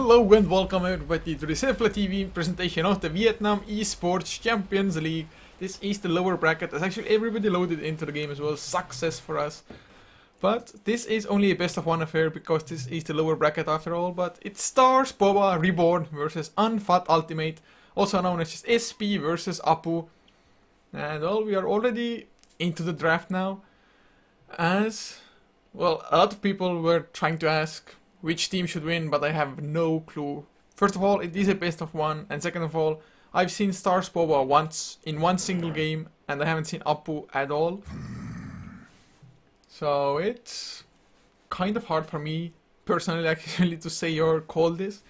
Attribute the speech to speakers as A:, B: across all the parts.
A: Hello and welcome everybody to this HeflaTV presentation of the Vietnam Esports Champions League. This is the lower bracket, as actually everybody loaded into the game as well. Success for us. But this is only a best of one affair because this is the lower bracket after all. But it's Stars Boba Reborn versus Unfat Ultimate, also known as just SP versus APU. And well, we are already into the draft now. As well, a lot of people were trying to ask which team should win, but I have no clue. First of all, it is a best of one, and second of all, I've seen Stars Boba once in one single game, and I haven't seen APU at all. So it's kind of hard for me personally actually to say or call this.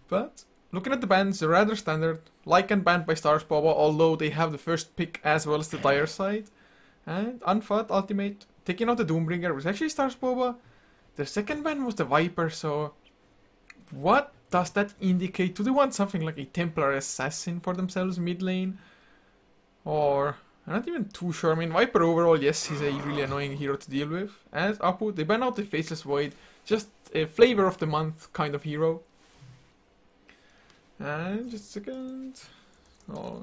A: But looking at the bans, they're rather standard. Lycan banned by Stars Boba, although they have the first pick as well as the dire side. And Unfat Ultimate taking out the Doombringer was actually Stars Boba. The second ban was the Viper, so what does that indicate? Do they want something like a Templar Assassin for themselves mid lane? Or, I'm not even too sure. I mean, Viper overall, yes, he's a really annoying hero to deal with. As APU, they ban out the Faceless Void, just a flavor of the month kind of hero. And just a second. Oh,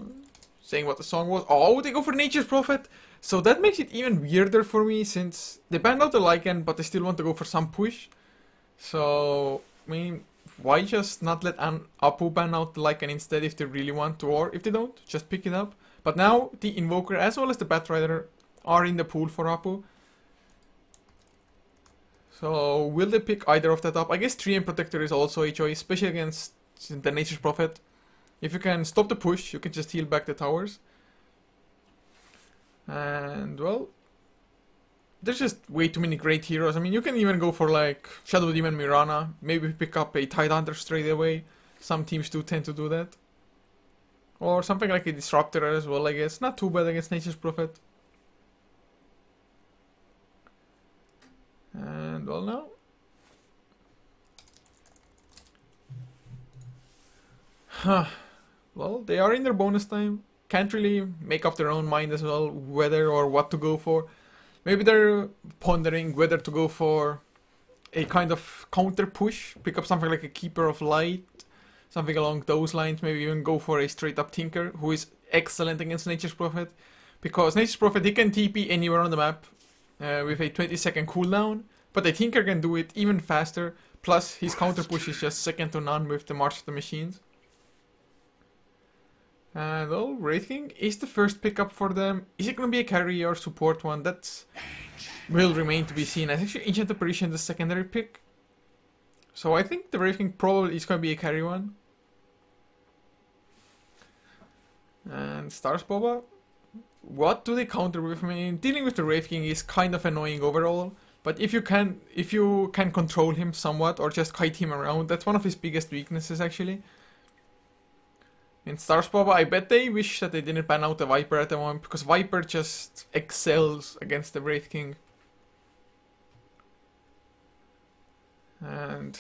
A: saying what the song was. Oh, they go for Nature's Prophet. So that makes it even weirder for me, since they banned out the Lycan, but they still want to go for some push. So, I mean, why just not let APU ban out the Lycan instead if they really want to, or if they don't, just pick it up. But now, the Invoker as well as the Batrider are in the pool for APU. So, will they pick either of that up? I guess 3M Protector is also a choice, especially against the Nature's Prophet. If you can stop the push, you can just heal back the towers. And, well, there's just way too many great heroes. I mean, you can even go for, like, Shadow Demon Mirana. Maybe pick up a Tidehunter straight away. Some teams do tend to do that. Or something like a Disruptor as well, I guess. Not too bad against Nature's Prophet. And, well, now. Huh. Well, they are in their bonus time. Can't really make up their own mind as well whether or what to go for. Maybe they're pondering whether to go for a kind of counter push, pick up something like a Keeper of Light, something along those lines. Maybe even go for a straight up Tinker, who is excellent against Nature's Prophet, because Nature's Prophet, he can TP anywhere on the map with a 20-second cooldown, but the Tinker can do it even faster. Plus his counter push is just second to none with the March of the Machines. And well, Wraith King is the first pickup for them. Is it going to be a carry or support one? That will remain to be seen. As actually Ancient Apparition the secondary pick. So I think the Wraith King probably is going to be a carry one. And Stars Boba, what do they counter with? I mean, dealing with the Wraith King is kind of annoying overall. But if you can control him somewhat or just kite him around, that's one of his biggest weaknesses actually. In Stars Boba, I bet they wish that they didn't ban out the Viper at the moment, because Viper just excels against the Wraith King. And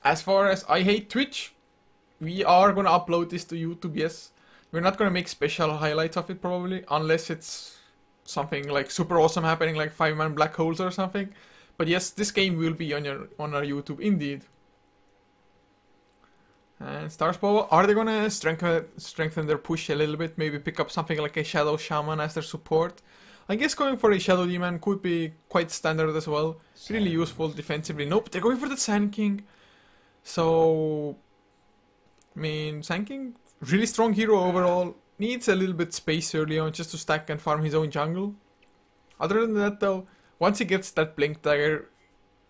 A: as far as I hate Twitch, we are gonna upload this to YouTube, yes. We're not gonna make special highlights of it probably, unless it's something like super awesome happening, like 5-man black holes or something. But yes, this game will be on our YouTube indeed. And Stars Boba, are they gonna strengthen their push a little bit? Maybe pick up something like a Shadow Shaman as their support? I guess going for a Shadow Demon could be quite standard as well. Really useful defensively. Nope, they're going for the Sand King. So, I mean, Sand King, really strong hero overall. Needs a little bit space early on just to stack and farm his own jungle. Other than that though, once he gets that Blink Dagger,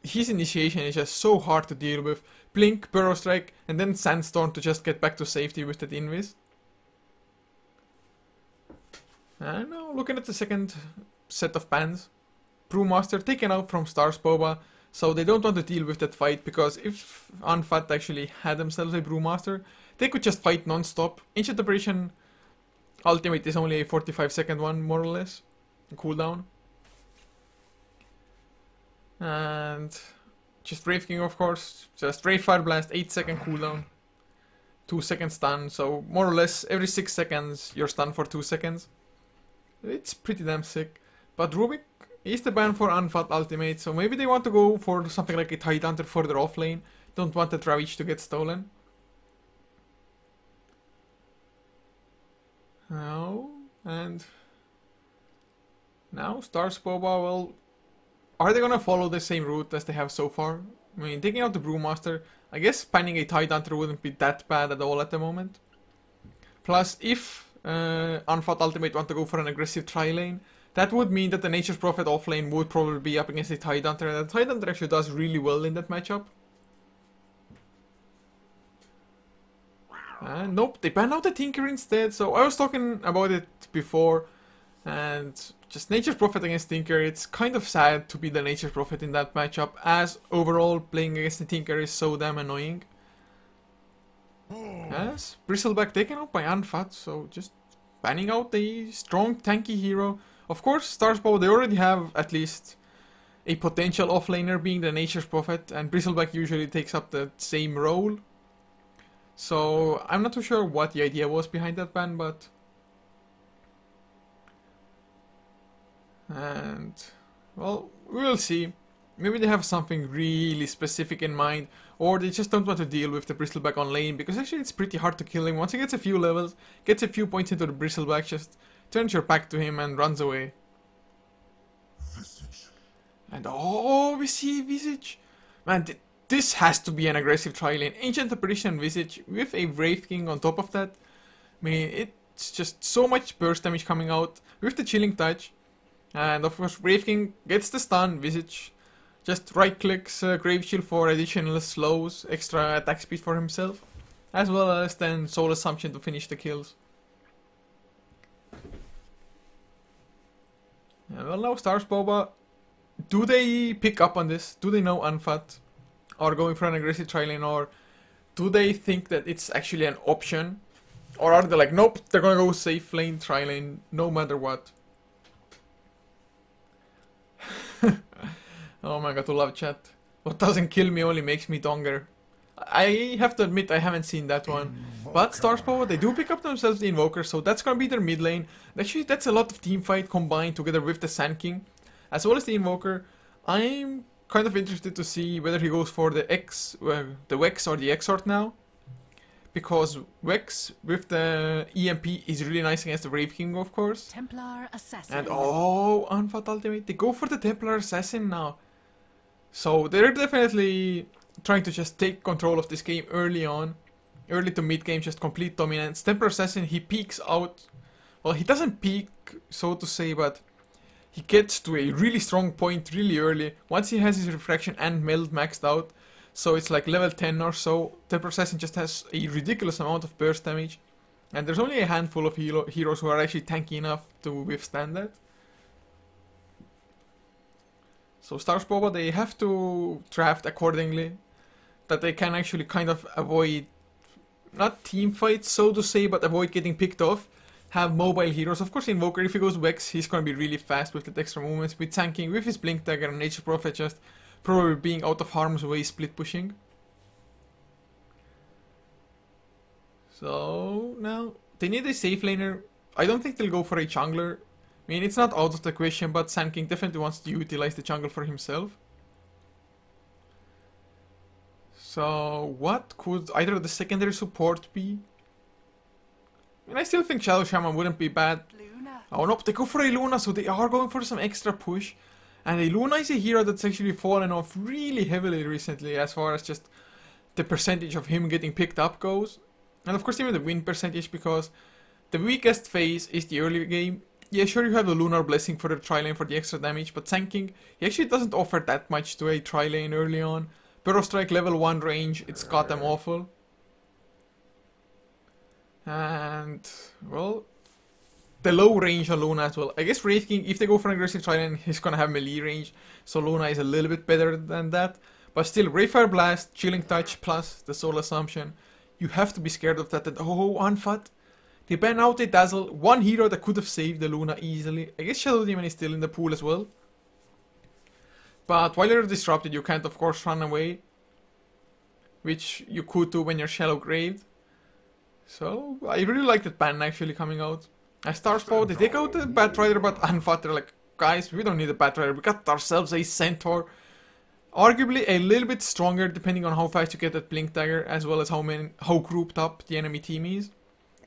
A: his initiation is just so hard to deal with. Blink, Burrow Strike, and then Sandstorm to just get back to safety with that Invis. And now looking at the second set of bans. Brewmaster taken out from Stars Boba, so they don't want to deal with that fight, because if Unfat actually had themselves a Brewmaster, they could just fight non-stop. Ancient Apparition Ultimate is only a 45-second one, more or less, cooldown. And just Wraith King, of course, just Wraith Fire Blast, 8-second cooldown, 2-second stun, so more or less every 6 seconds you're stunned for 2 seconds. It's pretty damn sick. But Rubik is the ban for Unfat Ultimate, so maybe they want to go for something like a Tidehunter further off lane. Don't want that Ravage to get stolen. No, and now Stars Boba, well, are they gonna follow the same route as they have so far? I mean, taking out the Brewmaster, I guess panning a Tidehunter wouldn't be that bad at all at the moment. Plus, if Unfought Ultimate want to go for an aggressive tri-lane, that would mean that the Nature's Prophet offlane would probably be up against a Tidehunter, and the Tidehunter actually does really well in that matchup. And nope, they ban out the Tinker instead, so I was talking about it before, and just Nature's Prophet against Tinker, it's kind of sad to be the Nature's Prophet in that matchup, as overall playing against the Tinker is so damn annoying. Yes, Bristleback taken out by Unfat, so just banning out the strong tanky hero. Of course, Starsbow, they already have at least a potential offlaner being the Nature's Prophet, and Bristleback usually takes up the same role. So, I'm not too sure what the idea was behind that ban, but... And... well, we'll see. Maybe they have something really specific in mind, or they just don't want to deal with the Bristleback on lane, because actually it's pretty hard to kill him. Once he gets a few levels, gets a few points into the Bristleback, just turns your back to him and runs away. Visage. And oh, we see Visage. Man, this has to be an aggressive tri-lane. Ancient Apparition Visage with a Wraith King on top of that. I mean, it's just so much burst damage coming out with the Chilling Touch. And of course, Wraith King gets the stun, Visage just right clicks Grave Shield for additional slows, extra attack speed for himself, as well as then Soul Assumption to finish the kills. Yeah, well, now Stars Boba, do they pick up on this? Do they know Unfat are going for an aggressive tri-lane, or do they think that it's actually an option? Or are they like, nope, they're gonna go safe lane, tri-lane, no matter what? Oh my god, I love chat. What doesn't kill me only makes me stronger. I have to admit I haven't seen that one. But Stars Power, they do pick up themselves the Invoker, so that's gonna be their mid lane. Actually, that's a lot of team fight combined together with the Sand King, as well as the Invoker. I'm kind of interested to see whether he goes for the Vex or the Exort now. Because Vex with the EMP is really nice against the Wraith King, of course.
B: Templar Assassin.
A: And oh, Unfat Ultimate, they go for the Templar Assassin now. So they're definitely trying to just take control of this game early on. Early to mid game, just complete dominance. Templar Assassin, he peeks out. Well, he doesn't peak, so to say, but he gets to a really strong point really early. Once he has his Refraction and Meld maxed out, so it's like level 10 or so, Templar Assassin just has a ridiculous amount of burst damage. And there's only a handful of heroes who are actually tanky enough to withstand that. So Stars Boba, they have to draft accordingly, that they can actually kind of avoid, not team fights so to say, but avoid getting picked off. Have mobile heroes. Of course, Invoker, if he goes Vex, he's going to be really fast with the extra movements. With Sand King, with his Blink Dagger and Nature Prophet just probably being out of harm's way, split pushing. So now they need a safe laner. I don't think they'll go for a jungler. I mean, it's not out of the question, but Sand King definitely wants to utilize the jungle for himself. So what could either the secondary support be? I mean, I still think Shadow Shaman wouldn't be bad.
B: Luna.
A: Oh no, they go for a Luna, so they are going for some extra push. And a Luna is a hero that's actually fallen off really heavily recently as far as just the percentage of him getting picked up goes. And of course even the win percentage, because the weakest phase is the early game. Yeah, sure, you have the Lunar Blessing for the tri-lane for the extra damage, but Sand King, he actually doesn't offer that much to a tri-lane early on. Burrow Strike level 1 range, it's goddamn awful. And, well, the low range on Luna as well. I guess Wraith King, if they go for an aggressive tri-lane, he's gonna have melee range, so Luna is a little bit better than that. But still, Rayfire Blast, Chilling Touch, plus the Soul Assumption, you have to be scared of that. And oh, Unfat, they ban out a Dazzle, one hero that could have saved the Luna easily. I guess Shadow Demon is still in the pool as well. But while you're disrupted, you can't of course run away, which you could do when you're Shallow Graved. So, I really like that ban actually coming out. As Stars Power, they take out the Batrider, but Unfat, they're like, guys, we don't need a Batrider, we got ourselves a Centaur. Arguably a little bit stronger depending on how fast you get that blink dagger, as well as how grouped up the enemy team is.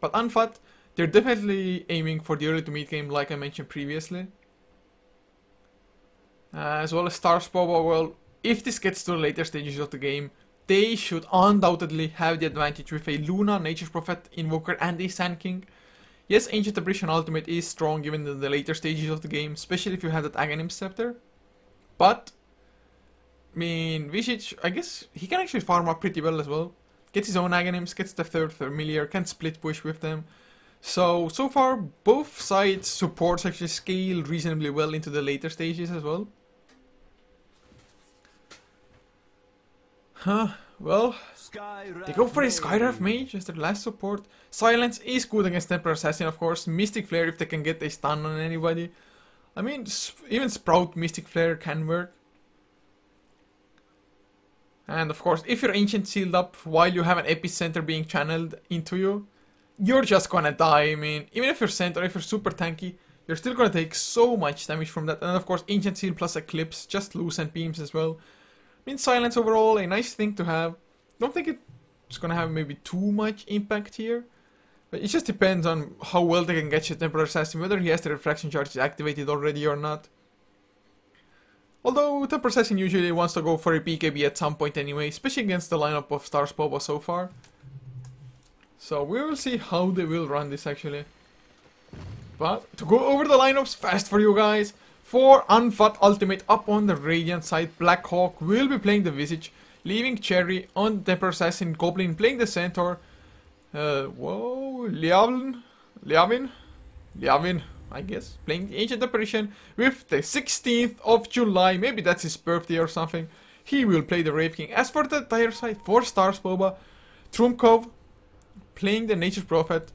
A: But Unfat, they're definitely aiming for the early to mid game like I mentioned previously. As well as Stars Boba, well, if this gets to the later stages of the game, they should undoubtedly have the advantage with a Luna, Nature's Prophet, Invoker and a Sand King. Yes, Ancient Apparition Ultimate is strong even in the later stages of the game, especially if you have that Aghanim Scepter. But, I mean, Visage, I guess he can actually farm up pretty well as well. Gets his own Aghanims, gets the third Familiar, can split push with them. So far, both sides' supports actually scale reasonably well into the later stages as well. Well, they go for a Skywrath Mage as their last support. Silence is good against Temper Assassin, of course. Mystic Flare if they can get a stun on anybody. I mean, even Sprout Mystic Flare can work. And of course, if you're Ancient sealed up while you have an Epicenter being channeled into you, you're just gonna die. I mean, even if you're sent or if you're super tanky, you're still gonna take so much damage from that. And of course, Ancient Seal plus Eclipse, just Lucent Beams as well. I mean, Silence overall, a nice thing to have. Don't think it's gonna have maybe too much impact here. But it just depends on how well they can get your Temporal Assassin, whether he has the Refraction Charges activated already or not. Although Temporal Assassin usually wants to go for a BKB at some point anyway, especially against the lineup of Stars Boba so far. So we will see how they will run this actually. But to go over the lineups fast for you guys. For Unfat Ultimate up on the Radiant side, Black Hawk will be playing the Visage, leaving Cherry on the Temporal Assassin, Goblin playing the Centaur. Liavin, I guess, playing the Ancient Apparition with the 16th of July, maybe that's his birthday or something. He will play the Wraith King. As for the dire side, for Stars Boba, Trumkov playing the Nature's Prophet,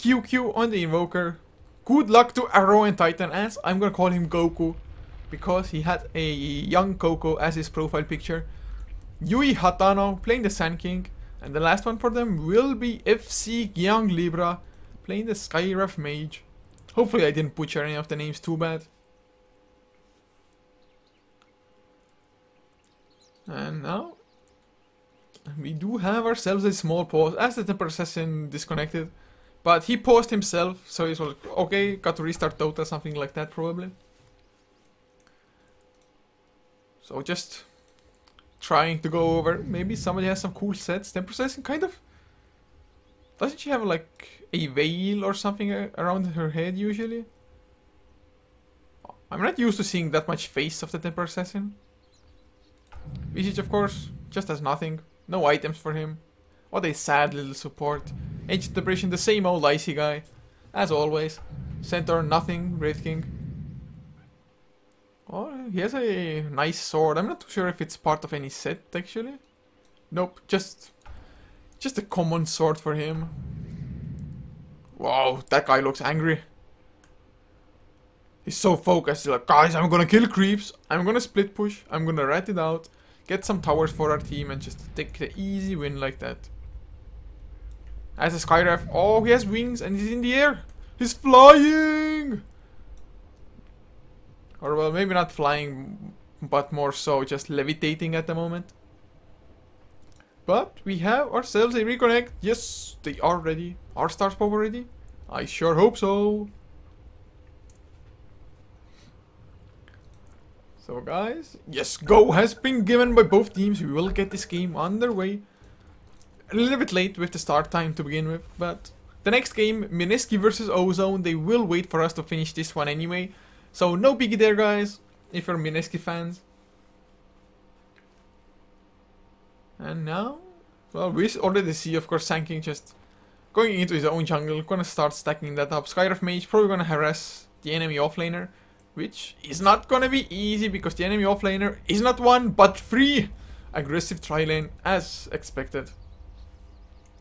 A: QQ on the Invoker. Good luck to Arrow and Titan, as I'm gonna call him Goku, because he had a young Coco as his profile picture. Yui Hatano playing the Sand King, and the last one for them will be FC Gyang Libra playing the Skywrath Mage. Hopefully I didn't butcher any of the names too bad. And now we do have ourselves a small pause as the Temporal Assassin disconnected. But he paused himself, so he's like, okay, got to restart Dota, something like that probably. So just trying to go over, maybe somebody has some cool sets. Temporal Assassin kind of... Doesn't she have like a veil or something around her head usually? I'm not used to seeing that much face of the Temporal Assassin. Visage of course, just has nothing. No items for him. What a sad little support. Ancient Apparition, the same old icy guy. As always. Centaur, nothing. Wraith King. Oh, he has a nice sword. I'm not too sure if it's part of any set actually. Nope, just a common sword for him. Wow, that guy looks angry. He's so focused. He's like, guys, I'm gonna kill creeps. I'm gonna split push. I'm gonna rat it out. Get some towers for our team and just take the easy win like that. As a Skywrath, oh, he has wings and he's in the air. He's flying! Or well, maybe not flying, but more so just levitating at the moment. But we have ourselves a reconnect. Yes, they are ready. Are Stars Boba ready? I sure hope so. So guys, yes, go has been given by both teams. We will get this game underway. A little bit late with the start time to begin with, but the next game, Mineski versus Ozone, they will wait for us to finish this one anyway. So no biggie there guys, if you're Mineski fans. And now, well, we already see of course Sand King just going into his own jungle, gonna start stacking that up. Skywrath Mage probably gonna harass the enemy offlaner, which is not gonna be easy because the enemy offlaner is not one but three. Aggressive tri-lane as expected.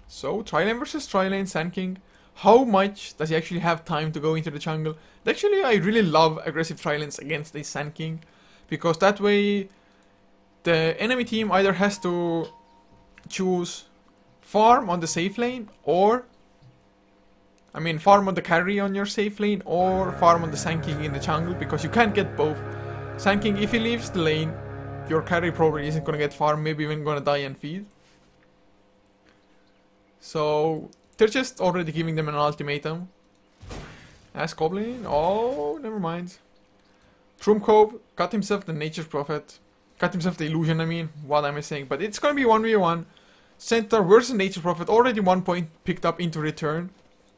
A: So, tri-lane versus tri-lane, Sand King. How much does he actually have time to go into the jungle? Actually, I really love aggressive tri-lanes against a Sand King, because that way the enemy team either has to choose farm on the safe lane, or I mean farm on the carry on your safe lane, or farm on the Sand King in the jungle, because you can't get both. Sand King, if he leaves the lane, your carry probably isn't gonna get farm, maybe even gonna die and feed. So they're just already giving them an ultimatum. As Goblin, oh, never mind. Trumkov got himself the Nature's Prophet. Got himself the illusion, I mean. What am I saying? But it's gonna be 1v1. Centaur versus Nature's Prophet. Already 1 point picked up into return.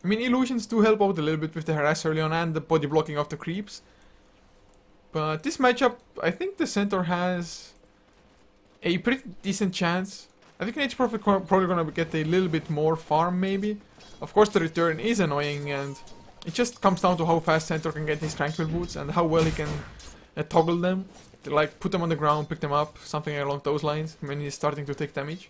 A: I mean, illusions do help out a little bit with the harass early on and the body blocking of the creeps. But this matchup, I think the Centaur has a pretty decent chance. I think Nature's Prophet probably gonna get a little bit more farm, maybe. Of course, the return is annoying, and it just comes down to how fast Centaur can get his Tranquil Boots and how well he can toggle them. To, like, put them on the ground, pick them up, something along those lines when he's starting to take damage.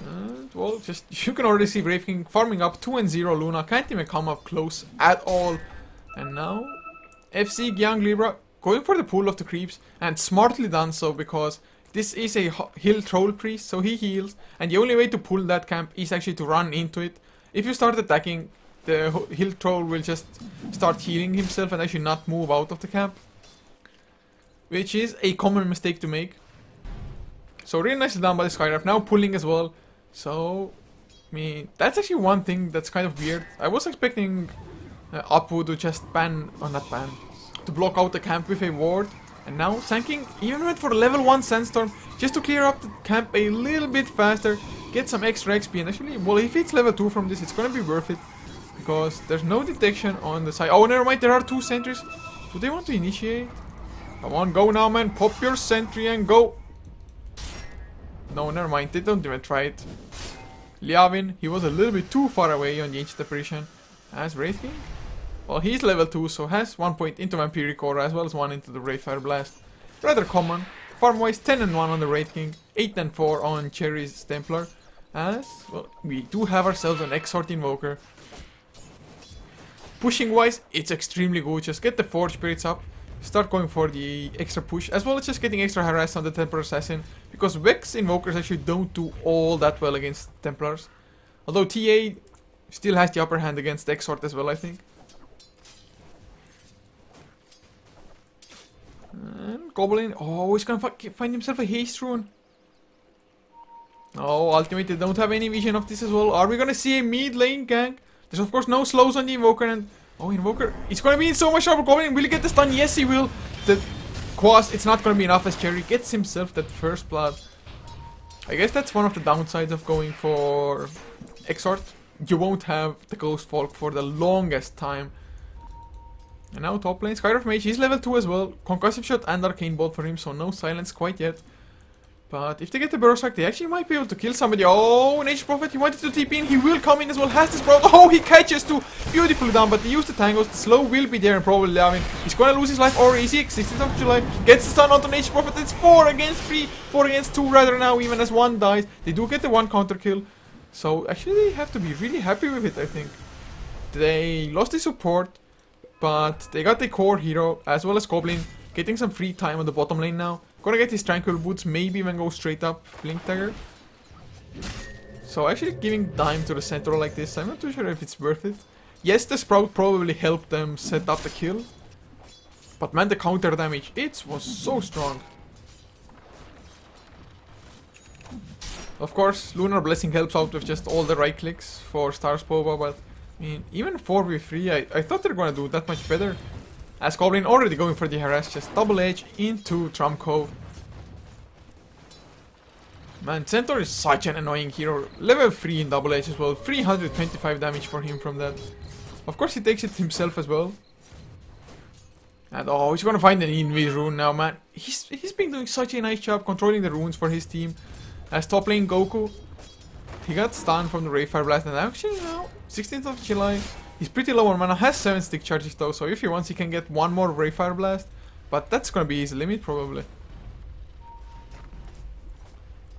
A: And, well, just you can already see Brave King farming up 2 and 0 Luna. Can't even come up close at all. And now, FC Gyang Libra going for the pull of the creeps, and smartly done so, because this is a hill troll priest, so he heals, and the only way to pull that camp is actually to run into it. If you start attacking, the hill troll will just start healing himself and actually not move out of the camp, which is a common mistake to make. So really nicely done by the Skyraf, now pulling as well. So, I mean, that's actually one thing that's kind of weird. I was expecting APU to just ban, or not ban, to block out the camp with a ward. And now Sanking even went for a level 1 Sandstorm just to clear up the camp a little bit faster, get some extra XP, and actually, well, if it's level 2 from this, it's gonna be worth it. Because there's no detection on the side. Oh, never mind, there are 2 sentries. Do they want to initiate? Come on, go now, man. Pop your sentry and go. No, never mind, they don't even try it. Liavin, he was a little bit too far away on the Ancient Apparition. As Wraith King? Well, he's level 2, so has 1 point into Vampiric Aura as well as 1 into the Wraith Fire Blast. Rather common. Farm-wise, 10 and 1 on the Wraith King, 8 and 4 on Cherry's Templar. As, well, we do have ourselves an Exort Invoker. Pushing-wise, it's extremely good. Just get the Forge Spirits up. Start going for the extra push, as well as just getting extra harass on the Templar Assassin. Because Vex Invokers actually don't do all that well against Templars. Although TA still has the upper hand against Exort as well, I think. And Goblin, oh, he's gonna find himself a Haste Rune. Oh, ultimately they don't have any vision of this as well. Are we gonna see a mid lane gank? There's of course no slows on the Invoker, and oh, Invoker, it's gonna be in so much trouble. Goblin, will he get the stun? Yes, he will. The Quas, it's not gonna be enough as Cherry gets himself that first blood. I guess that's one of the downsides of going for Exort. You won't have the Ghost Folk for the longest time. And now top lane, Skyraf Mage, he's level 2 as well. Concussive Shot and Arcane Bolt for him, so no silence quite yet. But if they get the Burrow Strike, they actually might be able to kill somebody. Oh, Nature's Prophet, he wanted to TP in, he will come in as well, has this Burrow. Oh, he catches too, beautifully done, but they use the tangos, the slow will be there and probably Lavin. He's gonna lose his life, or is he? 16th of July, gets the stun onto Nature's Prophet, it's 4 against 3, 4 against 2 rather now, even as 1 dies. They do get the 1 counter kill, so actually they have to be really happy with it, I think. They lost the support, but they got the core hero, as well as Goblin, getting some free time on the bottom lane now. Gonna get his Tranquil Boots, maybe even go straight up Blink Dagger. So actually giving time to the Centaur like this, I'm not too sure if it's worth it. Yes, the Sprout probably helped them set up the kill. But man, the counter damage, it was so strong. Of course, Lunar Blessing helps out with just all the right clicks for Stars Pova, but I mean, even 4v3, I thought they were gonna do that much better. As Goblin already going for the harass, just double edge into Trumkov. Man, Centaur is such an annoying hero. Level 3 in double edge as well. 325 damage for him from that. Of course he takes it himself as well. And oh, he's gonna find an Invis rune now, man. He's been doing such a nice job controlling the runes for his team. As top lane Goku, he got stunned from the Ray Fire Blast, and actually now, 16th of July, he's pretty low on mana, has 7 stick charges though, so if he wants he can get 1 more Ray Fire Blast, but that's gonna be his limit probably.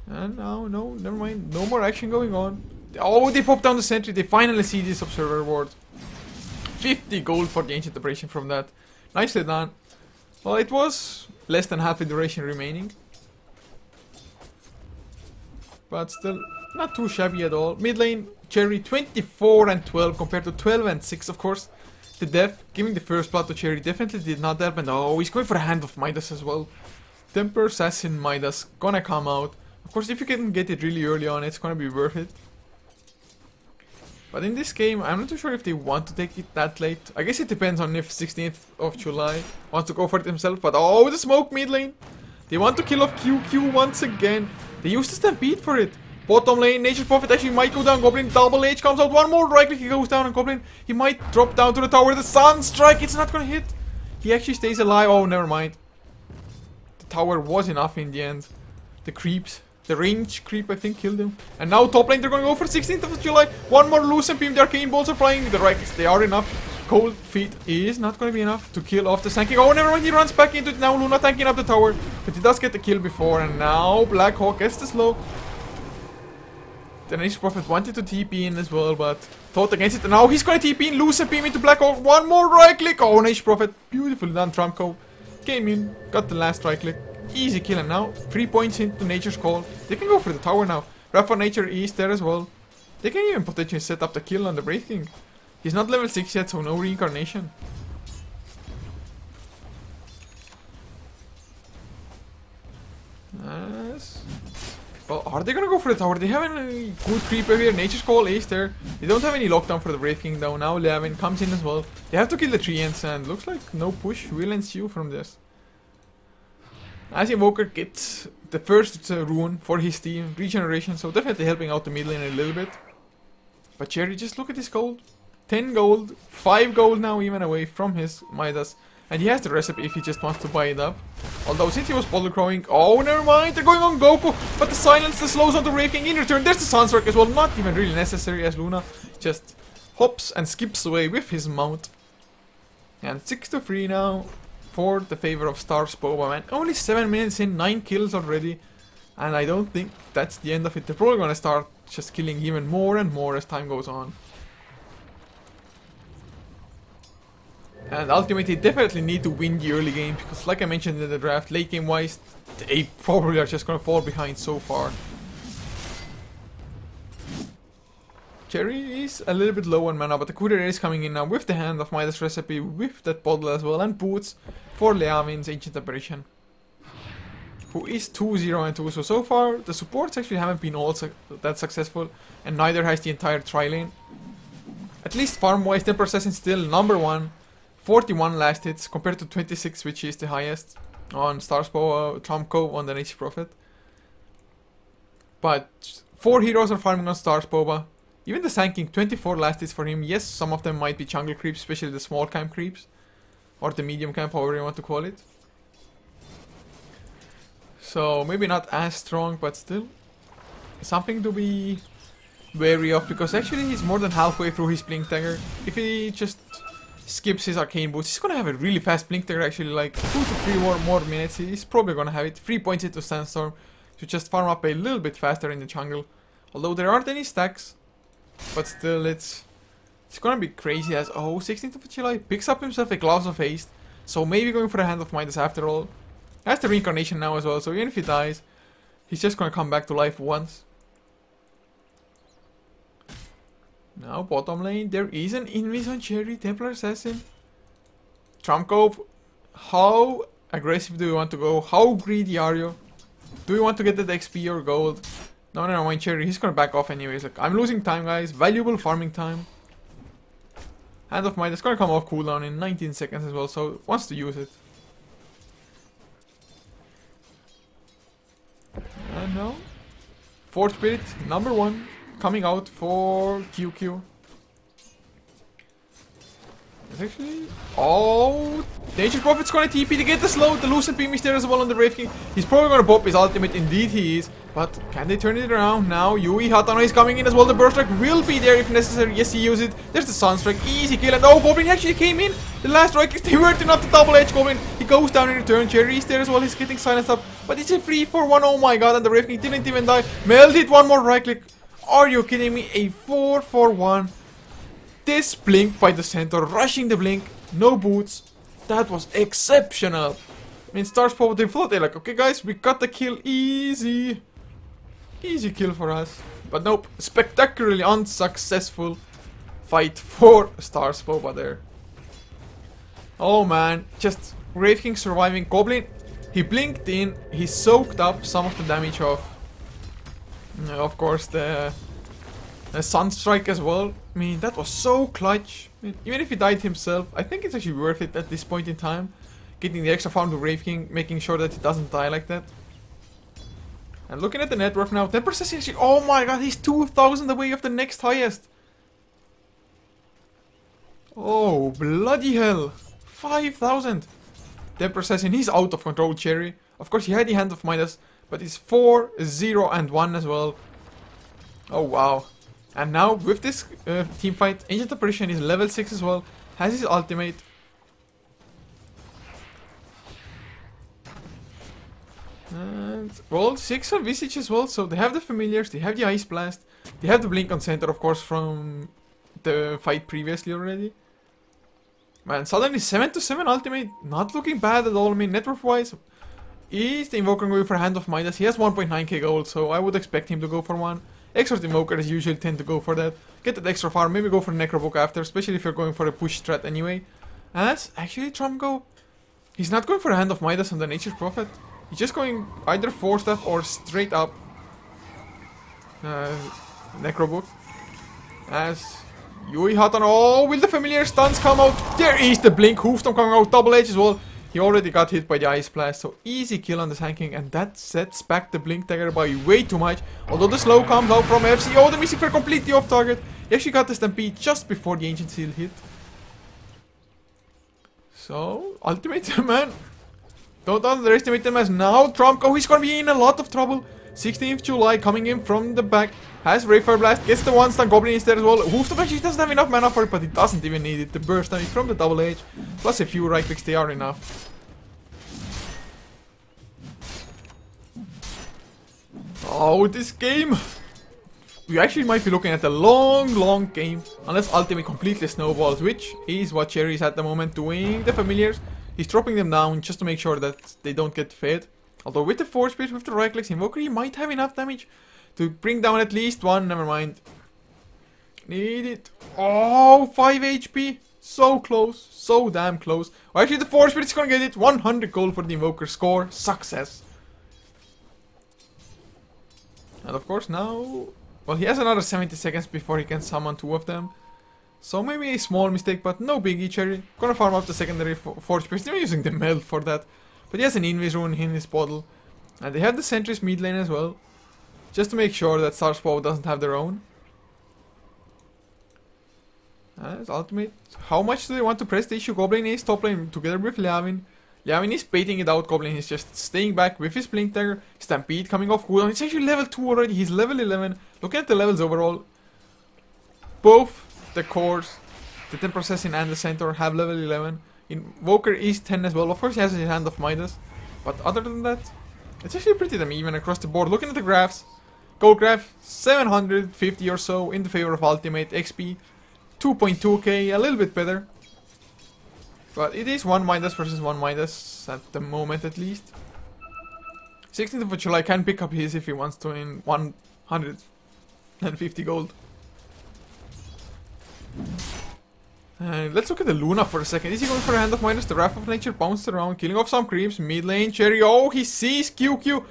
A: And now, no, never mind, no more action going on. Oh, they popped down the sentry, they finally see this Observer reward. 50 gold for the Ancient Operation from that. Nicely done. Well, it was less than half a duration remaining. But still, not too shabby at all. Mid lane, Cherry 24 and 12 compared to 12 and 6, of course. The death, giving the first blood to Cherry definitely did not help, and oh, he's going for a Hand of Midas as well. Temper Assassin Midas gonna come out. Of course, if you can get it really early on, it's gonna be worth it. But in this game, I'm not too sure if they want to take it that late. I guess it depends on if 16th of July wants to go for it himself. But oh, the smoke mid lane. They want to kill off QQ once again. They used the Stampede for it. Bottom lane, Nature's Prophet actually might go down. Goblin double H comes out. One more right click, he goes down. And Goblin, he might drop down to the tower. The Sunstrike, it's not gonna hit. He actually stays alive. Oh, never mind. The tower was enough in the end. The creeps. The range creep, I think, killed him. And now top lane, they're going to go for 16th of July. One more Lucent Beam. The Arcane Bolts are flying. The Rikes, they are enough. Cold Feet is not going to be enough to kill off the Sanking. Oh, never mind. He runs back into it. Now Luna tanking up the tower. But he does get the kill before. And now Black Hawk gets the slow. The Nature's Prophet wanted to TP in as well, but thought against it. And now he's going to TP in. Lucent Beam into Black Hawk. One more right click. Oh, Nature's Prophet. Beautifully done. Trumco came in. Got the last right click. Easy kill, and now 3 points into Nature's Call. They can go for the tower now. Wrath of Nature is there as well. They can even potentially set up the kill on the Wraith King. He's not level 6 yet, so no reincarnation. Yes. Well, are they gonna go for the tower? They have any good creeper here. Nature's Call is there. They don't have any lockdown for the Wraith King though. Now Levin comes in as well. They have to kill the treants, and looks like no push will ensue from this. As Invoker gets the first rune for his team, regeneration, so definitely helping out the mid lane a little bit. But Cherry, just look at his gold. 10 gold, 5 gold now even away from his Midas. And he has the recipe if he just wants to buy it up. Although since he was Boulder Crowing, oh never mind, they're going on Goku. But the silence, the slows on the Wraith King in return. There's the Sunstrike as well, not even really necessary as Luna just hops and skips away with his mount. And 6-3 now. For the favor of Stars Boba, man. Only 7 minutes in, 9 kills already. And I don't think that's the end of it. They're probably gonna start just killing even more and more as time goes on. And ultimately, they definitely need to win the early game. Because like I mentioned in the draft, late game wise, they probably are just gonna fall behind so far. Cherry is a little bit low on mana, but the courier is coming in now with the Hand of Midas recipe, with that bottle as well, and boots for Leavin's Ancient Apparition, who is 2-0 and 2. So far, the supports actually haven't been all that successful, and neither has the entire tri-lane. At least farm-wise, Temper Assassin still number 1, 41 last hits, compared to 26, which is the highest on Starspo, Trumco on the Nature's Prophet. But 4 heroes are farming on Starspo. Even the Sand King, 24 last hits for him. Yes, some of them might be jungle creeps, especially the small camp creeps. Or the medium camp, however you want to call it. So, maybe not as strong, but still. Something to be wary of, because actually he's more than halfway through his Blink Dagger. If he just skips his Arcane Boots, he's gonna have a really fast Blink Dagger, actually, like 2 to 3 more minutes. He's probably gonna have it. 3 points into Sandstorm to just farm up a little bit faster in the jungle. Although there aren't any stacks. But still, it's gonna be crazy as... Oh, 16th of July picks up himself a Gloves of Haste. So maybe going for a Hand of Midas after all. Has the reincarnation now as well, so even if he dies, he's just gonna come back to life once. Now, bottom lane, there is an Invis on Cherry, Templar Assassin. Trumco, how aggressive do you want to go? How greedy are you? Do you want to get that XP or gold? No, never mind, Cherry, he's gonna back off anyways. Like, I'm losing time, guys. Valuable farming time. Hand of Might is gonna come off cooldown in 19 seconds as well, so wants to use it. And now, Forge Spirit, number 1, coming out for QQ. It's actually... Oh! Nature's Prophet's gonna TP to get the slow. The Lucent Beam is there as well on the Wraith King. He's probably gonna pop his ultimate. Indeed he is. But can they turn it around? Now Yui Hatano is coming in as well. The Burst Strike will be there if necessary. Yes, he used it. There's the Sunstrike. Easy kill. And oh, Goblin actually came in. The last strike is they weren't enough to double edge Goblin. He goes down in return. Cherry is there as well. He's getting silenced up. But it's a 3-4-1. Oh my god. And the Wraith King didn't even die. Melted one more right click. Are you kidding me? A 4-4-1. This blink by the center. Rushing the blink. No boots. That was exceptional. I mean, Stars Pop, they thought they're like, okay guys, we got the kill. Easy. Easy kill for us. But nope. Spectacularly unsuccessful fight for Stars Popa there. Oh man, just Wraith King surviving. Goblin, he blinked in, he soaked up some of the damage of course, the Sunstrike as well. I mean, that was so clutch. I mean, even if he died himself, I think it's actually worth it at this point in time. Getting the extra farm to Wraith King, making sure that he doesn't die like that. And looking at the net worth now, 10% actually, oh my god, he's 2,000 away of the next highest. Oh, bloody hell. 5,000. 10%, he's out of control, Cherry. Of course, he had the Hand of Midas, but it's 4, 0, and 1 as well. Oh, wow. And now, with this team fight, Ancient Apparition is level 6 as well. Has his ultimate. And, well, 6 on Visage as well. So, they have the Familiars, they have the Ice Blast. They have the Blink on Center, of course, from the fight previously already. Man, suddenly 7 to 7 ultimate. Not looking bad at all. I mean, network wise, is the Invoker going for Hand of Midas? He has 1.9k gold, so I would expect him to go for one. Extra Invokers usually tend to go for that. Get that extra farm, maybe go for Necrobook after, especially if you're going for a push strat anyway. As actually Trump he's not going for a Hand of Midas on the Nature's Prophet. He's just going either 4-staff or straight up Necrobook. As Yui Hatan, oh, will the familiar stuns come out? There is the Blink, Hoofstorm coming out, double edge as well. He already got hit by the Ice Blast, so easy kill on the Sand King, and that sets back the Blink Dagger by way too much. Although the slow comes out from FC, oh, the Mystic Flare completely off target. He actually got the Stampede just before the Ancient Seal hit. So, ultimate, man. Don't underestimate them as now Trump, oh, he's gonna be in a lot of trouble. 16th July coming in from the back. Has Rayfire Blast, gets the one-stun Goblin instead as well. Hoofstorm actually doesn't have enough mana for it, but he doesn't even need it. The burst damage from the double edge, plus a few right clicks, they are enough. Oh, this game! We actually might be looking at a long game, unless Ultimate completely snowballs, which is what Cherry is at the moment doing. The Familiars, he's dropping them down just to make sure that they don't get fed. Although with the Force Speed, with the right clicks, Invoker, he might have enough damage to bring down at least one. Never mind. Need it. Oh, 5 HP. So close. So damn close. Oh, actually, the Force Speed is gonna get it. 100 gold for the Invoker. Score. Success. And of course now... Well, he has another 70 seconds before he can summon 2 of them. So maybe a small mistake, but no biggie, Cherry. Gonna farm up the secondary Force Speed. Still using the Meld for that. But he has an Invis Rune in his bottle. And they have the Sentries mid lane as well. Just to make sure that Starspaw doesn't have their own. As ultimate. How much do they want to press the issue? Goblin is top lane together with Liavin. Liavin is baiting it out. Goblin is just staying back with his Blink Dagger. Stampede coming off cooldown. It's actually level 2 already. He's level 11. Looking at the levels overall. Both the cores, the 10 processing and the centaur have level 11. Invoker is 10 as well. Of course he has his Hand of Midas. But other than that, it's actually pretty damn even across the board. Looking at the graphs. Gold graph, 750 or so in the favor of Ultimate. XP, 2.2k, a little bit better. But it is 1 Midas versus 1 Midas at the moment at least. 16th of July can pick up his if he wants to in 150 gold. And let's look at the Luna for a second. Is he going for a Hand of Midas? The Wrath of Nature bounced around, killing off some creeps. Mid lane, Cherry. Oh, he sees QQ.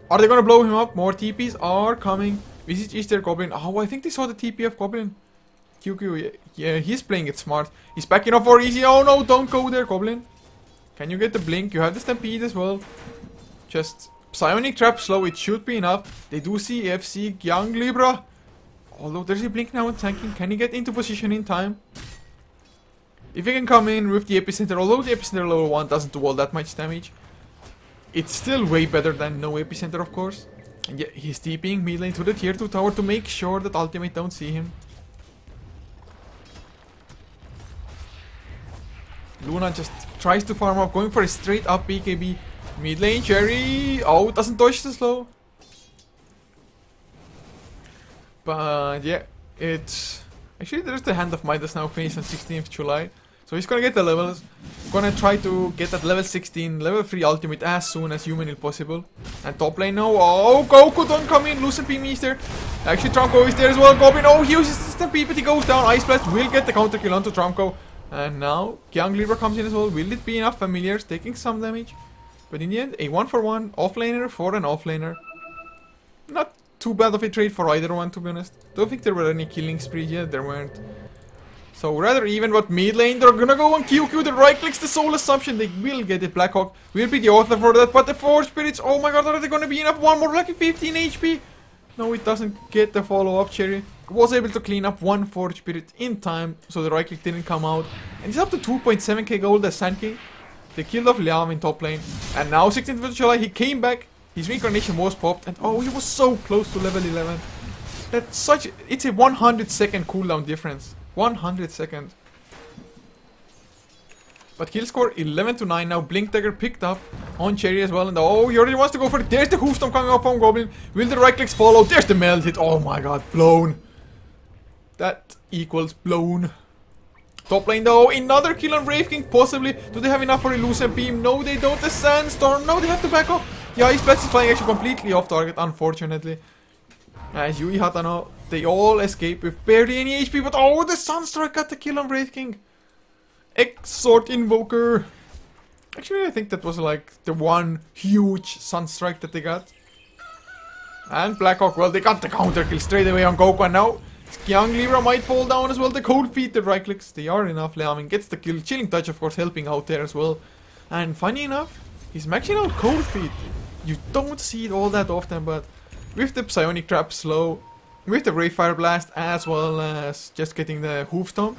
A: Are they gonna blow him up? More TPs are coming. Visage is their Goblin. Oh, I think they saw the TP of Goblin. QQ, yeah, he's playing it smart. He's backing off for easy. Oh no, don't go there, Goblin. Can you get the Blink? You have the Stampede as well. Just Psionic Trap slow, it should be enough. They do see FC Young Libra. Although there's a Blink now and tanking. Can he get into position in time? If he can come in with the Epicenter, although the Epicenter level 1 doesn't do all that much damage, it's still way better than no Epicenter, of course. And yeah, he's TPing mid lane to the tier 2 tower to make sure that Ultimate don't see him. Luna just tries to farm up, going for a straight up BKB. Mid lane, Cherry. Oh, doesn't dodge the slow. But yeah, it's... Actually, there's the Hand of Midas now finished on 16th July. So he's gonna get the levels. Gonna try to get that level 16, level 3 ultimate as soon as humanly possible. And top lane now. Oh, Goku don't come in. Lucent Beam is there. Actually, Trumko is there as well. Goblin. Oh, he uses the Stampede, but he goes down. Ice Blast will get the counter kill onto Trumko. And now Young Libra comes in as well. Will it be enough? Familiars taking some damage. But in the end, a 1-for-1 offlaner for an offlaner. Not too bad of a trade for either one, to be honest. Don't think there were any killing sprees yet. There weren't. So rather even, but mid lane, they're gonna go on QQ. The right clicks the Soul Assumption. They will get it. Blackhawk will be the author for that. But the Forge Spirits, oh my god, are they gonna be enough? One more lucky 15 HP. No, it doesn't get the follow-up. Cherry was able to clean up one Forge Spirit in time, so the right click didn't come out. And he's up to 2.7k gold as Sand King. They killed off Liam in top lane. And now 16th of July, he came back. His reincarnation was popped. And oh, he was so close to level 11. That's such... It's a 100-second cooldown difference. 100 seconds. But kill score 11-9 now. Blink Dagger picked up on Cherry as well. And oh, he already wants to go for it. There's the Hoofstomp coming up from Goblin. Will the right clicks follow? There's the melt hit. Oh my god, blown. That equals blown. Top lane though, another kill on Wraith King, possibly. Do they have enough for Illusion Beam? No, they don't. The Sandstorm, no, they have to back off. Yeah, his Blast is flying actually completely off target, unfortunately. As Yui Hatano, they all escape with barely any HP, but oh, the Sunstrike got the kill on Wraith King. Exort Invoker. Actually, I think that was like the one huge Sunstrike that they got. And Blackhawk, well, they got the counter kill straight away on Goku, and now Young Libra might fall down as well. The cold feet, the right clicks, they are enough. Liamin gets the kill. Chilling Touch, of course, helping out there as well. And funny enough, he's maxing out cold feet. You don't see it all that often, but with the Psionic Trap slow, with the Ray Fire Blast, as well as just getting the Hoofstomp,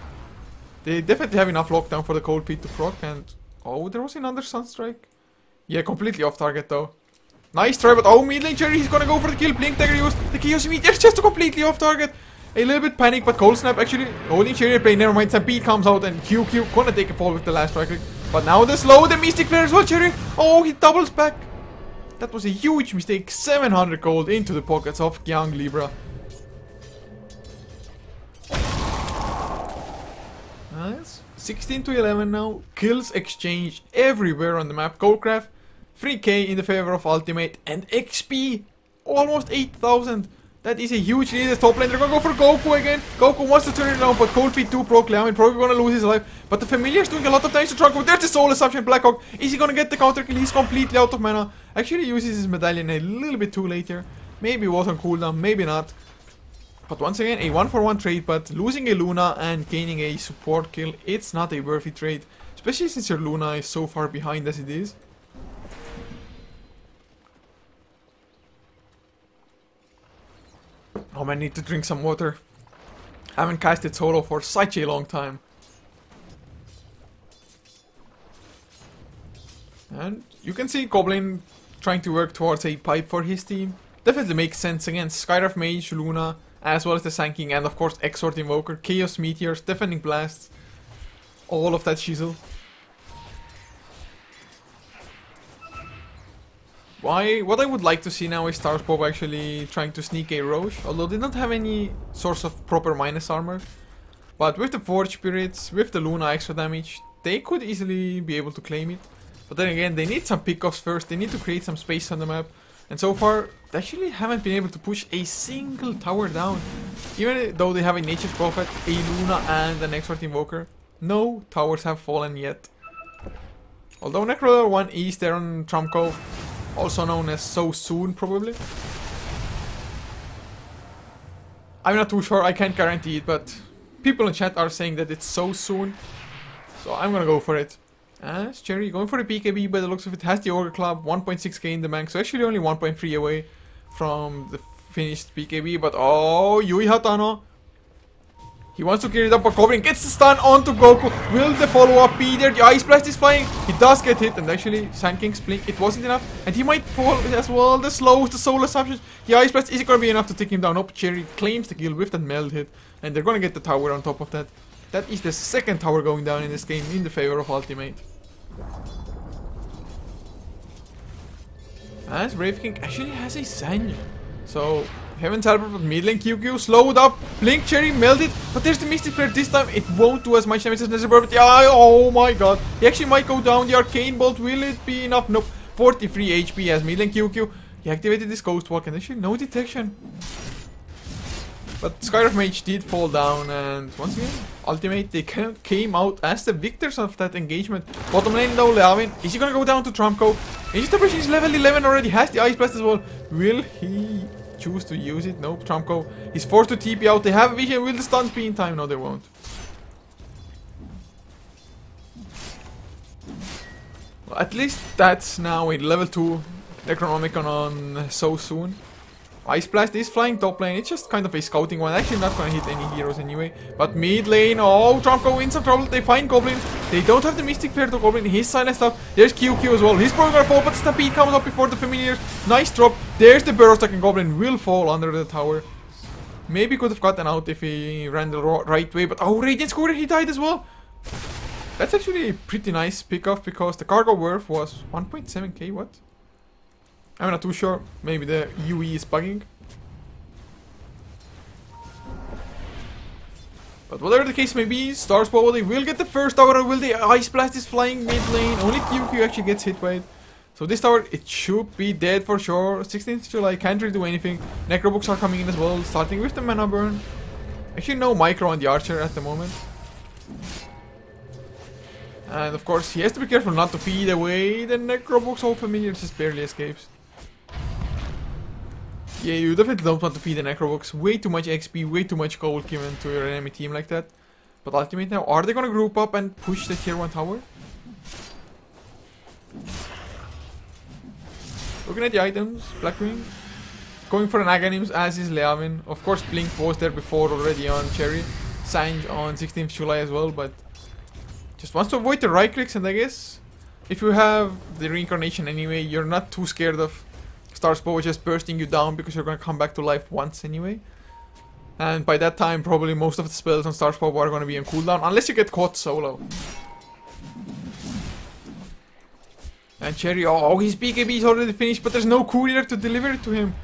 A: they definitely have enough lockdown for the cold feet to proc. And oh, there was another Sunstrike. Yeah, completely off target though. Nice try, but oh, mid lane Cherry, he's gonna go for the kill. Blink Dagger used. The Chaos Meteor just completely off target. A little bit panic, but Cold Snap actually holding Chariot play. Never mind, Stampede comes out and QQ gonna take a fall with the last right click. But now the slow, the Mystic Flare as well, Chariot. Oh, he doubles back. That was a huge mistake. 700 gold into the pockets of Young Libra. Nice. 16-11 now. Kills exchange everywhere on the map. Goldcraft, 3k in the favor of Ultimate, and XP almost 8,000. That is a huge lead. The top lane, they're gonna go for Goku again. Goku wants to turn it around, but Cold Feet 2 proc Liamin probably gonna lose his life. But the Familiar is doing a lot of damage to Trunks. There's the Soul Assumption. Blackhawk, is he gonna get the counter kill? He's completely out of mana. Actually uses his medallion a little bit too late here. Maybe it was on cooldown, maybe not. But once again, a 1-for-1 trade, but losing a Luna and gaining a support kill, it's not a worthy trade. Especially since your Luna is so far behind as it is. Oh man, I need to drink some water. I haven't casted solo for such a long time. And you can see Goblin trying to work towards a pipe for his team. Definitely makes sense against Skywrath Mage, Luna, as well as the Sand King, and of course Exort Invoker, Chaos Meteors, Defending Blasts. All of that shizzle. What I would like to see now is Starspope actually trying to sneak a Roche, although they don't have any source of proper minus armor. But with the Forge Spirits, with the Luna extra damage, they could easily be able to claim it. But then again, they need some pickoffs first, they need to create some space on the map. And so far, they actually haven't been able to push a single tower down. Even though they have a Nature's Prophet, a Luna and an Exort Invoker, no towers have fallen yet. Although Necroller 1 is there on Trumco, also known as So Soon, probably. I'm not too sure, I can't guarantee it, but people in chat are saying that it's So Soon. So I'm gonna go for it. As Cherry going for the BKB, by the looks of it, has the Ogre Club, 1.6k in the bank, so actually only 1.3 away from the finished BKB. But oh, Yui Hatano, he wants to carry it up, but Goblin gets the stun onto Goku. Will the follow-up be there? The Ice Blast is flying. He does get hit, and actually Sand King's blink, it wasn't enough, and he might fall as well. The slows, the Soul Assumptions. The Ice Blast, is it going to be enough to take him down? Nope, Cherry claims the kill with that meld hit, and they're going to get the tower on top of that. That is the second tower going down in this game in the favor of Ultimate. As Wraith King actually has a Sanj. So, Heaven's Helper, but mid lane QQ slowed up. Blink Cherry melted, but there's the Mystic Flare. This time it won't do as much damage as Necessary. But yeah, oh my god. He actually might go down. The Arcane Bolt, will it be enough? Nope. 43 HP as mid lane QQ. He activated this Ghost Walk and actually no detection. But Skyrim Mage did fall down, and once again, Ultimate, they came out as the victors of that engagement. Bottom lane though, Leavin, is he gonna go down to Trumco? Aegis is level 11 already, has the Ice Blast as well. Will he choose to use it? Nope, Trumco is forced to TP out. They have a vision, will the stuns be in time? No, they won't. Well, at least that's now a level 2 Necronomicon on so soon. Ice Blast is flying top lane, it's just kind of a scouting one, actually not gonna hit any heroes anyway. But mid lane, oh, Trumco in some trouble, they find Goblin. They don't have the Mystic Flare to Goblin, he's silenced up. There's QQ as well, he's probably gonna fall, but Stampede comes up before the Familiars. Nice drop, there's the Burrow Stack and Goblin will fall under the tower. Maybe could have gotten out if he ran the right way, but oh, Radiant Scooter, he died as well. That's actually a pretty nice pickoff because the cargo worth was 1.7k, what? I'm not too sure. Maybe the UE is bugging. But whatever the case may be, Stars probably will get the first tower. Will the Ice Blast is flying mid lane? Only QQ actually gets hit by it. So this tower, it should be dead for sure. 16th July, can't really do anything. Necrobooks are coming in as well, starting with the mana burn. Actually no micro on the archer at the moment. And of course, he has to be careful not to feed away the Necrobooks. All Familiars just barely escapes. Yeah, you definitely don't want to feed the Necrobooks. Way too much XP, way too much gold given to your enemy team like that. But Ultimate now, are they gonna group up and push the tier 1 tower? Looking at the items, Blackwing. Going for an Aghanims, as is Leavin. Of course, Blink was there before already on Cherry. Sange on 16th July as well, but just wants to avoid the right clicks, and I guess if you have the reincarnation anyway, you're not too scared of Star's Bow just bursting you down because you're gonna come back to life once anyway. And by that time, probably most of the spells on Star's Bow are gonna be on cooldown, unless you get caught solo. And Cherry, oh, his BKB is already finished, but there's no courier to deliver it to him.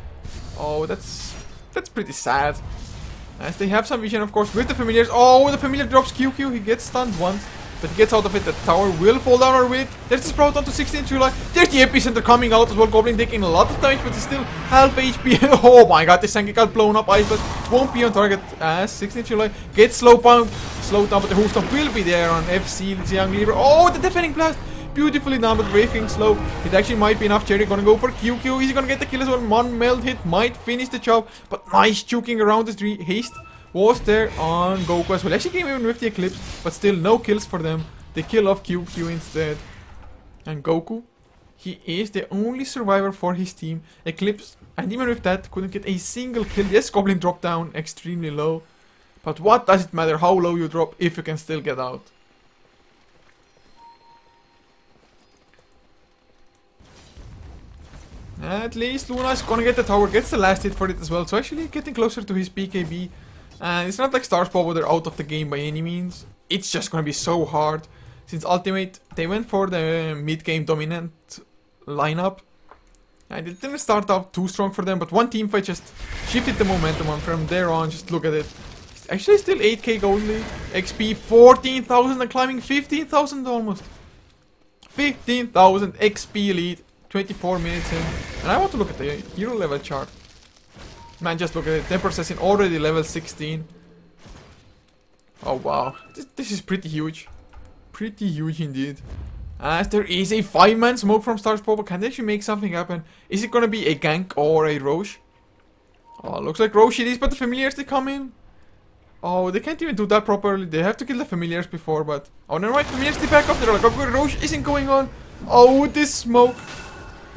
A: Oh, that's pretty sad. As they have some vision, of course, with the Familiars. Oh, the Familiar drops QQ, he gets stunned once. But he gets out of it, the tower will fall down or wait. There's the Sprout onto 16th July. There's the Epicenter coming out as well. Goblin taking a lot of damage, but he's still half HP. Oh my god, this Sanke got blown up. Ice Blast won't be on target as 16th July gets slowed down, but the Hoofstomp will be there on FC, the Young Leader. Oh, the Deafening Blast! Beautifully done, but Wraith King slow. It actually might be enough. Cherry gonna go for QQ. Is he gonna get the kill as well? One meld hit might finish the job, but nice juking around the tree. Haste was there on Goku as well. Actually came even with the Eclipse, but still no kills for them. They kill off QQ instead. And Goku, he is the only survivor for his team. Eclipse, and even with that, couldn't get a single kill. Yes, Goblin dropped down extremely low. But what does it matter how low you drop if you can still get out? At least Luna is gonna get the tower, gets the last hit for it as well. So actually getting closer to his BKB. And it's not like Stars Power, they're out of the game by any means. It's just gonna be so hard. Since Ultimate, they went for the mid-game dominant lineup. And it didn't start out too strong for them, but one team fight just shifted the momentum, and from there on, just look at it. It's actually still 8k gold lead. XP 14,000 and climbing 15,000 almost. 15,000 XP lead, 24 minutes in. And I want to look at the hero level chart. Man, just look at it. Temper Assassin already level 16. Oh wow, this is pretty huge. Pretty huge indeed. As there is a 5-man smoke from Stars Popo. Can they actually make something happen? Is it gonna be a gank or a Roche? Oh, looks like Roche it is, but the Familiars, they come in. Oh, they can't even do that properly. They have to kill the Familiars before, but... Oh, never mind, Familiars, they back up. They're like, okay, Roche isn't going on. Oh, this smoke.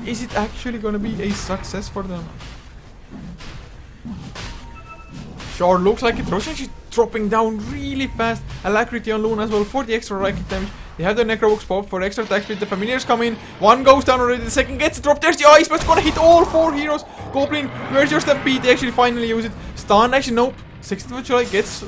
A: Is it actually gonna be a success for them? Sure, looks like it. Roche actually dropping down really fast. Alacrity on Luna as well for the extra right damage. They have the Necrobooks pop for extra attack speed. The Familiars come in. One goes down already. The second gets dropped. There's the Ice, but it's gonna hit all 4 heroes. Goblin, where's your Stampede? They actually finally use it. Stun, actually, nope. 16th July gets...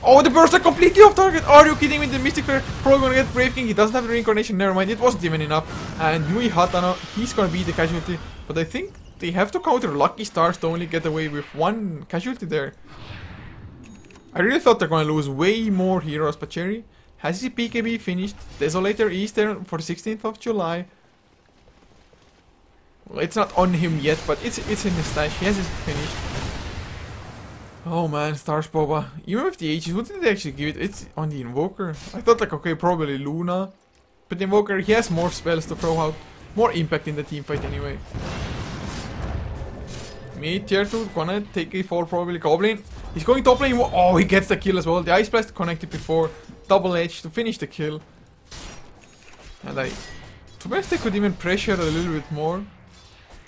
A: Oh, the bursts are completely off target. Are you kidding me? The Mystic Fair probably gonna get Brave King. He doesn't have the reincarnation. Never mind. It wasn't even enough. And Yui Hatano, he's gonna be the casualty. But I think they have to counter Lucky Stars to only get away with 1 casualty there. I really thought they're gonna lose way more heroes, but Cherry has his BKB finished. Desolator is there for 16th of July. Well, it's not on him yet, but it's in his stash. He has his finished. Oh man, Stars Boba. Even with the Aegis, what did they actually give it? It's on the Invoker. I thought like, okay, probably Luna. But the Invoker, he has more spells to throw out. More impact in the team fight anyway. Mid tier 2, gonna take a fall probably. Goblin. He's going top lane. Oh, he gets the kill as well. The Ice Blast connected before. Double edge to finish the kill. And to be honest, they could even pressure a little bit more.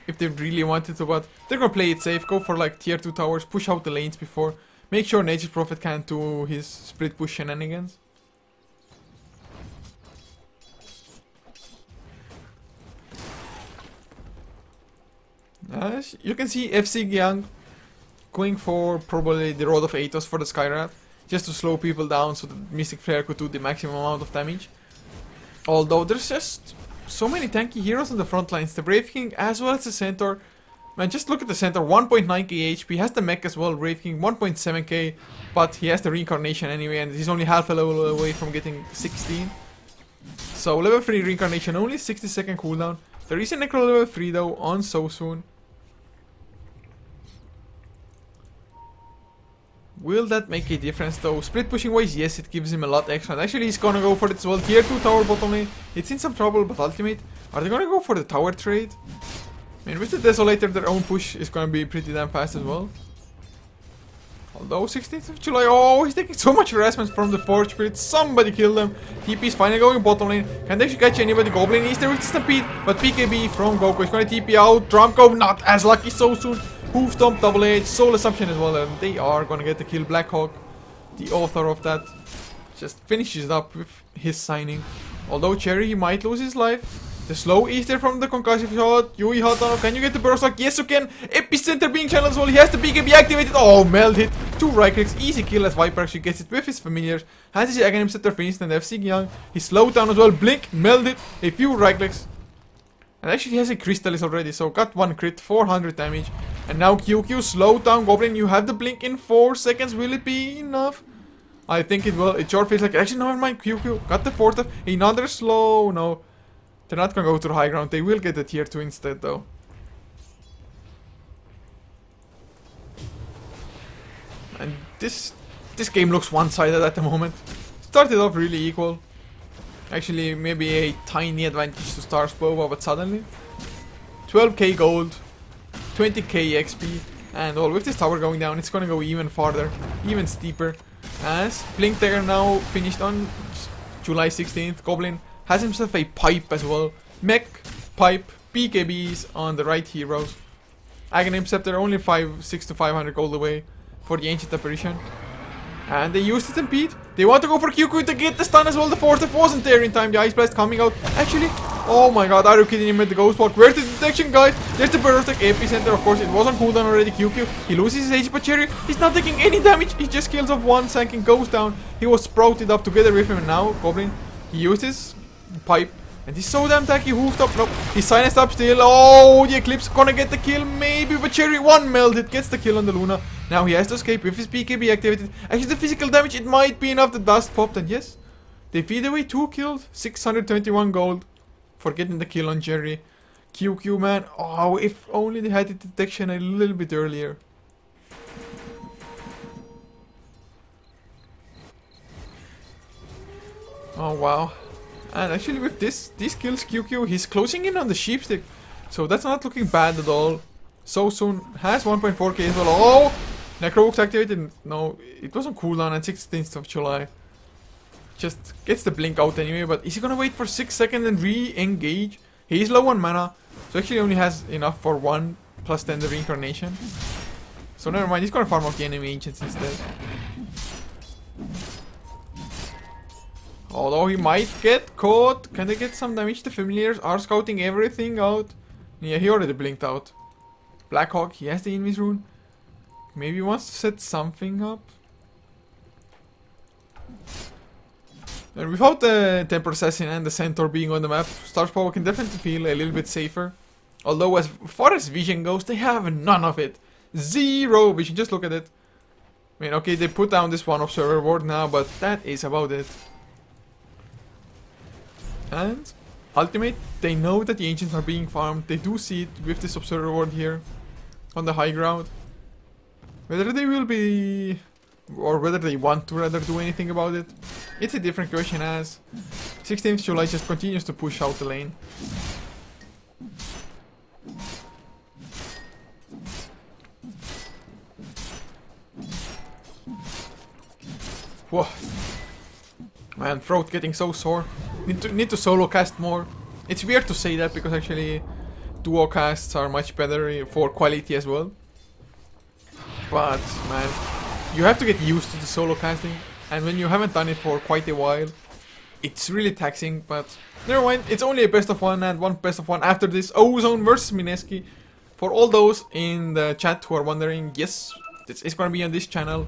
A: If they really wanted to, but they're gonna play it safe. Go for like tier 2 towers. Push out the lanes before. Make sure Nature's Prophet can't do his split push shenanigans. As you can see, FC Gyang going for probably the Rod of Athos for the Skywrath, just to slow people down so that Mystic Flare could do the maximum amount of damage. Although there's just so many tanky heroes on the front lines, the Brave King as well as the Centaur. Man, just look at the Centaur, 1.9k HP, has the mech as well, Brave King 1.7k, but he has the Reincarnation anyway, and he's only half a level away from getting 16. So level 3 Reincarnation, only 60-second cooldown. There is a Necro level 3 though, on so soon. Will that make a difference though? Split pushing wise, yes, it gives him a lot extra. And actually, he's gonna go for it as well. Tier 2 tower bottom lane. It's in some trouble, but ultimate. Are they gonna go for the tower trade? I mean, with the Desolator, their own push is gonna be pretty damn fast as well. Although, 16th of July, oh, he's taking so much harassment from the Forge Spirit. Somebody kill them. TP is finally going bottom lane. Can't actually catch anybody. Goblin is there with the Stampede, but PKB from Goku is gonna TP out. Drumco not as lucky so soon. Hoof Stomp, Double Edge, Soul Assumption as well, and they are gonna get the kill. Blackhawk, the author of that, just finishes it up with his signing. Although Cherry, he might lose his life. The slow is there from the concussive shot. Yui Hatano, can you get the burst lock? Yes, you can. Epicenter being channeled as well. He has the BKB activated. Oh, meld hit. 2 right clicks. Easy kill as Viper actually gets it with his familiars. Has his Aghanim Scepter finished and FC Young. He slowed down as well. Blink, meld it. A few right clicks. And actually he has a Crystallis already, so got 1 crit, 400 damage. And now QQ, slow down Goblin, you have the blink in 4 seconds, will it be enough? I think it will, it sure feels like, actually never mind, QQ, got the 4th, another slow, no. They're not gonna go to the high ground, they will get the tier 2 instead though. And this game looks one-sided at the moment. Started off really equal. Actually, maybe a tiny advantage to Stars Boba, but suddenly 12k gold, 20k XP, and all with this tower going down, it's gonna go even farther, even steeper. As Blink Dagger now finished on July 16th, Goblin has himself a pipe as well. Mech, pipe, BKBs on the right heroes. Aghanim Scepter only 6 to 500 gold away for the Ancient Apparition. And they used the Stampede. They want to go for QQ to get the stun as well. The 4th wasn't there in time. The Ice Blast coming out. Actually, oh my god, are you kidding me with the Ghost Walk? Where's the detection, guys? There's the Burst Attack Epicenter. Of course, it was on cooldown already. QQ. He loses his HP, but Cherry, he's not taking any damage. He just kills off 1 sank and goes down. He was sprouted up together with him. And now, Goblin, he used his pipe. And he's so damn tacky. Hoofed up. Nope. He's silenced up still. Oh, the Eclipse gonna get the kill. Maybe, but Cherry 1 melted. Gets the kill on the Luna. Now he has to escape with his PKB activated. Actually, the physical damage, it might be enough. The dust popped, and yes, they feed away 2 kills. 621 gold for getting the kill on Jerry. QQ, man. Oh, if only they had the detection a little bit earlier. Oh, wow. And actually, with these kills, QQ, he's closing in on the sheepstick. So that's not looking bad at all. So soon, has 1.4k as well. Oh! Necrovox activated. No, it was on cooldown on 16th of July. Just gets the blink out anyway, but is he gonna wait for 6 seconds and re-engage? He is low on mana, so actually only has enough for 1 plus 10 the reincarnation. So never mind, he's gonna farm off the enemy ancients instead. Although he might get caught. Can they get some damage? The familiars are scouting everything out. Yeah, he already blinked out. Blackhawk, he has the Invis rune. Maybe he wants to set something up. And without the Temper Assassin and the Centaur being on the map, Stars Power can definitely feel a little bit safer. Although as far as vision goes, they have none of it. 0 vision, just look at it. I mean, okay, they put down this 1 observer ward now, but that is about it. And ultimate, they know that the ancients are being farmed. They do see it with this observer ward here on the high ground. Whether they will be, or whether they want to rather do anything about it, it's a different question, as 16th July just continues to push out the lane. Whoa. Man, throat getting so sore. Need to solo cast more. It's weird to say that because actually duo casts are much better for quality as well. But man, you have to get used to the solo casting, and when you haven't done it for quite a while, it's really taxing. But never mind, it's only a best of one, and one best of one after this. Ozone versus Mineski. For all those in the chat who are wondering, yes, it's gonna be on this channel.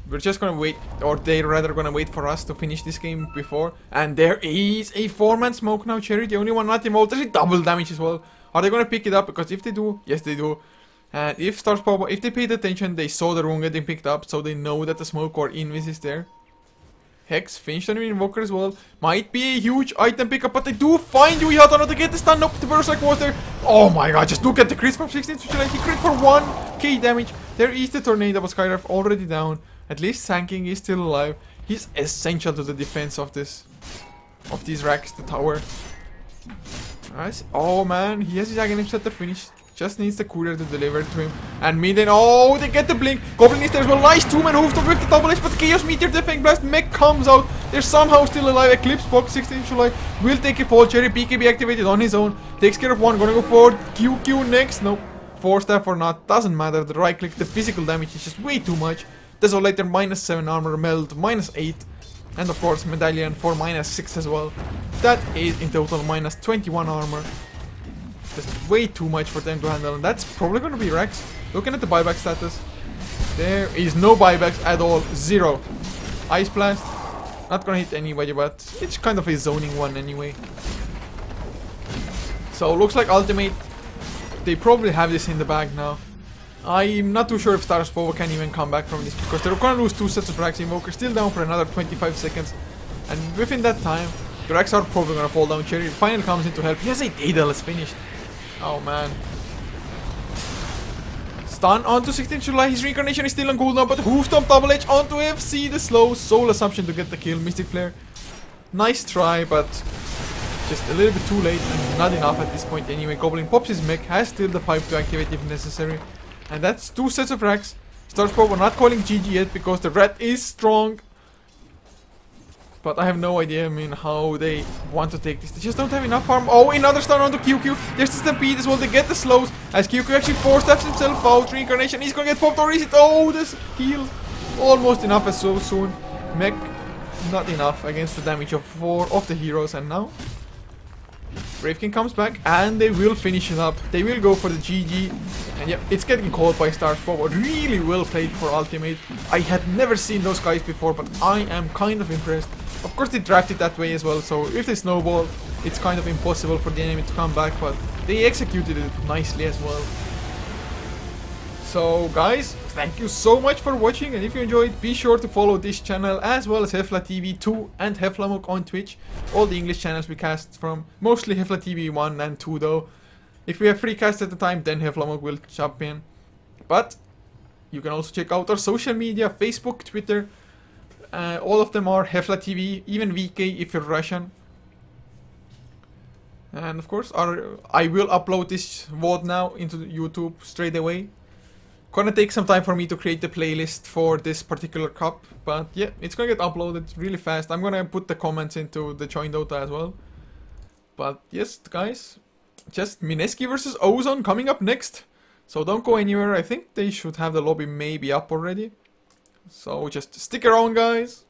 A: We're just gonna wait, or they're rather gonna wait for us to finish this game before. And there is a 4-man smoke now, Cherry, the only one not involved. There's a double damage as well. Are they gonna pick it up? Because if they do, yes they do. And if Stars Power, if they paid attention, they saw the rune getting picked up, so they know that the smoke or invis is there. Hex finished on Invoker as well. Might be a huge item pickup, but they do find you. Yatano to get the stun. Nope, the Berserk was there. Oh my god, just look at the crit from 16th July. He crit for 1k damage. There is the Tornado, but Skyrife already down. At least Sanking is still alive. He's essential to the defense of these racks, the tower. Nice. Oh man, he has his Aghanim set to finish. Just needs the courier to deliver to him. And Miden, oh, they get the blink. Goblin is there as well. Nice 2-man hooftop with the double edge, but Chaos Meteor, the Fang Blast, Mech comes out. They're somehow still alive. Eclipse Box, 16th July will take a fall. Cherry BKB activated on his own. Takes care of one. Gonna go forward. QQ next. Nope. 4-staff or not, doesn't matter. The right click, the physical damage is just way too much. Desolator -7 armor, Meld -8. And of course, Medallion for -6 as well. That is in total -21 armor. Just way too much for them to handle, and that's probably gonna be Rex. Looking at the buyback status, there is no buybacks at all, 0. Ice Blast, not gonna hit anybody, but it's kind of a zoning one anyway. So looks like ultimate, they probably have this in the bag now. I'm not too sure if Stars Power can even come back from this, because they're gonna lose 2 sets of Rax. Invoker still down for another 25 seconds, and within that time, the Rax are probably gonna fall down. Cherry finally comes in to help. He has a Daedal is finished. Oh man. Stun onto 16th July. His reincarnation is still on cooldown, but Hoofstomp double edge onto FC. The slow soul assumption to get the kill. Mystic Flare. Nice try, but just a little bit too late and not enough at this point anyway. Goblin pops his mech, has still the pipe to activate if necessary. And that's 2 sets of racks. Stars Power not calling GG yet because the red is strong. But I have no idea, I mean, how they want to take this. They just don't have enough farm. Oh, another stun onto QQ. There's the Stampede as well. They get the slows. As QQ actually 4-steps himself out. Reincarnation. He's gonna get popped, or is it? Oh, this heal. Almost enough as so soon. Mech, not enough against the damage of 4 of the heroes. And now, Bravekin comes back and they will finish it up. They will go for the GG. And yeah, it's getting called by Stars Power. Really well played for Ultimate. I had never seen those guys before, but I am kind of impressed. Of course they drafted that way as well, so if they snowball, it's kind of impossible for the enemy to come back, but they executed it nicely as well. So guys, thank you so much for watching, and if you enjoyed, be sure to follow this channel as well as HeflaTV 2 and HeflaMook on Twitch. All the English channels we cast from, mostly HeflaTV 1 and 2 though. If we have free casts at the time, then HeflaMook will jump in. But you can also check out our social media, Facebook, Twitter. All of them are HeflaTV, even VK if you're Russian. And of course, I will upload this VOD now into YouTube straight away. Gonna take some time for me to create the playlist for this particular cup, but yeah, it's gonna get uploaded really fast. I'm gonna put the comments into the Join Dota as well. But yes, guys, just Mineski versus Ozone coming up next. So don't go anywhere. I think they should have the lobby maybe up already. So just stick around, guys.